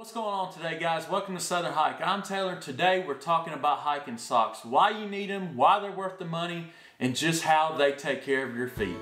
What's going on today, guys? Welcome to Southern Hike. I'm Taylor. Today we're talking about hiking socks, why you need them, why they're worth the money, and just how they take care of your feet.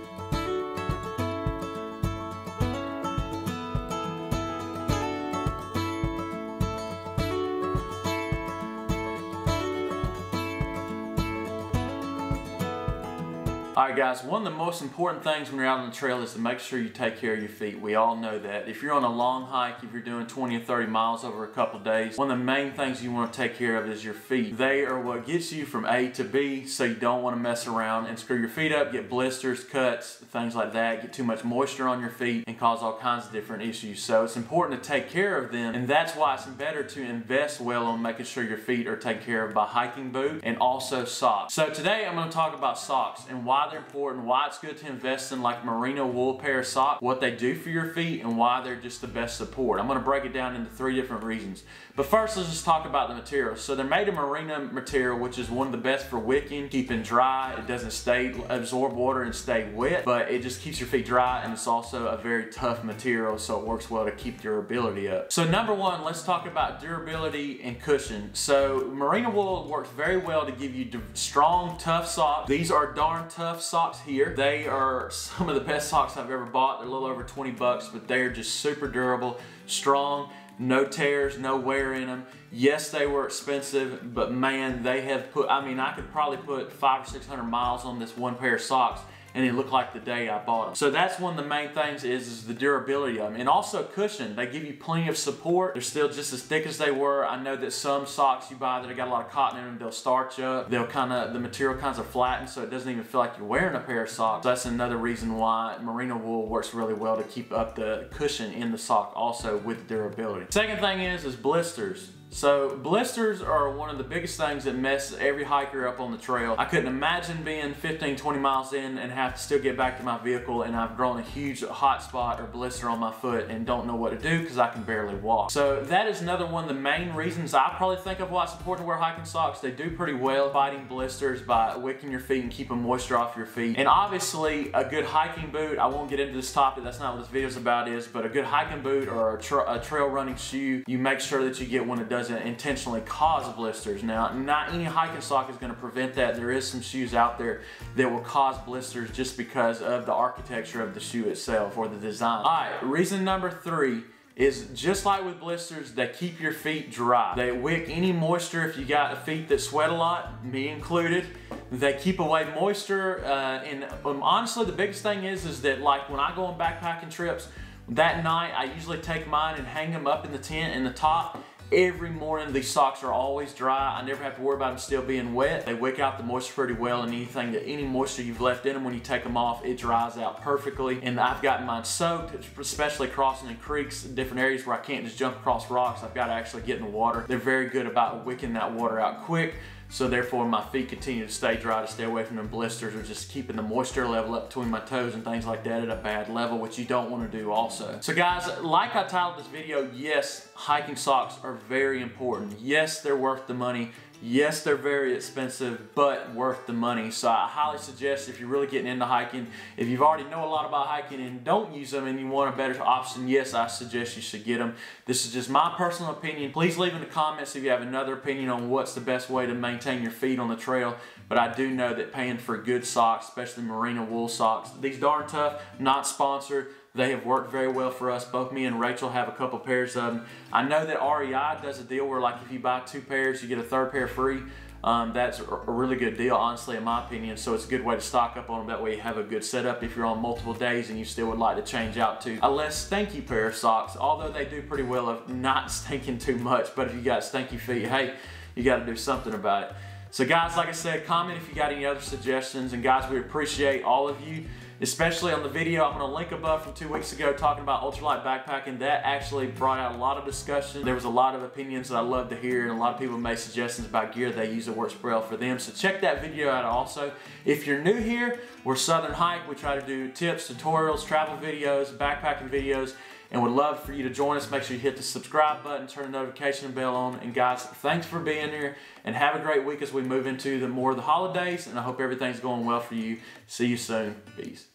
Alright guys, one of the most important things when you're out on the trail is to make sure you take care of your feet. We all know that. If you're on a long hike, if you're doing 20 or 30 miles over a couple days, one of the main things you want to take care of is your feet. They are what gets you from A to B, so you don't want to mess around and screw your feet up, get blisters, cuts, things like that, get too much moisture on your feet and cause all kinds of different issues. So it's important to take care of them, and that's why it's better to invest well on making sure your feet are taken care of by hiking boots and also socks. So today I'm going to talk about socks and why they're important, why it's good to invest in like merino wool pair of socks, what they do for your feet, and why they're just the best support. I'm going to break it down into 3 different reasons. But first, let's just talk about the material. So they're made of merino material, which is one of the best for wicking, keeping dry. It doesn't absorb water and stay wet, but it just keeps your feet dry, and it's also a very tough material, so it works well to keep durability up. So number 1, let's talk about durability and cushion. So merino wool works very well to give you strong, tough socks. These are darn tough socks here. They are some of the best socks I've ever bought. They're a little over 20 bucks, but they're just super durable, strong, no tears, no wear in them. Yes, they were expensive, but man, they have put, I could probably put 500 or 600 miles on this one pair of socks and it looked like the day I bought them. So that's one of the main things is the durability of them. And also cushion. They give you plenty of support. They're still just as thick as they were. I know that some socks you buy that have got a lot of cotton in them, they'll starch up. The material kind of flattens, so it doesn't even feel like you're wearing a pair of socks. So that's another reason why merino wool works really well to keep up the cushion in the sock also with durability. Second thing is blisters. So blisters are one of the biggest things that mess every hiker up on the trail. I couldn't imagine being 15, 20 miles in and have to still get back to my vehicle and I've grown a huge hot spot or blister on my foot and don't know what to do because I can barely walk. So that is another one of the main reasons I probably think of why it's important to wear hiking socks. They do pretty well fighting blisters by wicking your feet and keeping moisture off your feet. And obviously a good hiking boot, I won't get into this topic, that's not what this video is about, but a good hiking boot or a trail running shoe, you make sure that you get one that doesn't intentionally cause blisters. Now, not any hiking sock is going to prevent that. There is some shoes out there that will cause blisters just because of the architecture of the shoe itself or the design. Alright, reason number 3 is just like with blisters, they keep your feet dry. They wick any moisture if you got feet that sweat a lot, me included. They keep away moisture, and honestly, the biggest thing is that like when I go on backpacking trips, that night I usually take mine and hang them up in the tent in the top. Every morning these socks are always dry. I never have to worry about them still being wet. They wick out the moisture pretty well, and any moisture you've left in them when you take them off, it dries out perfectly. And I've gotten mine soaked, especially crossing in creeks, different areas where I can't just jump across rocks. I've got to actually get in the water. They're very good about wicking that water out quick. So therefore my feet continue to stay dry to stay away from them blisters or just keeping the moisture level up between my toes and things like that at a bad level, which you don't want to do also. So guys, like I titled this video, yes, hiking socks are very important. Yes, they're worth the money. Yes, they're very expensive, but worth the money. So I highly suggest if you're really getting into hiking, if you already know a lot about hiking and don't use them and you want a better option, yes, I suggest you should get them. This is just my personal opinion. Please leave in the comments if you have another opinion on what's the best way to maintain your feet on the trail. But I do know that paying for good socks, especially merino wool socks, these darn tough, not sponsored, they have worked very well for us. Both me and Rachel have a couple pairs of them. I know that REI does a deal where like if you buy 2 pairs, you get a 3rd pair free. That's a really good deal, honestly, in my opinion. So it's a good way to stock up on them. That way you have a good setup if you're on multiple days and you still would like to change out to a less stinky pair of socks. Although they do pretty well of not stinking too much. But if you got stinky feet, hey, you got to do something about it. So guys, like I said, comment if you got any other suggestions. And guys, we appreciate all of you, especially on the video I'm going to link above from 2 weeks ago talking about ultralight backpacking. That actually brought out a lot of discussion. There was a lot of opinions that I love to hear, and a lot of people made suggestions about gear they use that works well for them. So check that video out also. If you're new here, we're Southern Hike. We try to do tips, tutorials, travel videos, backpacking videos, and would love for you to join us. Make sure you hit the subscribe button, turn the notification bell on. And guys, thanks for being here, and have a great week as we move into more of the holidays, and I hope everything's going well for you. See you soon. Peace.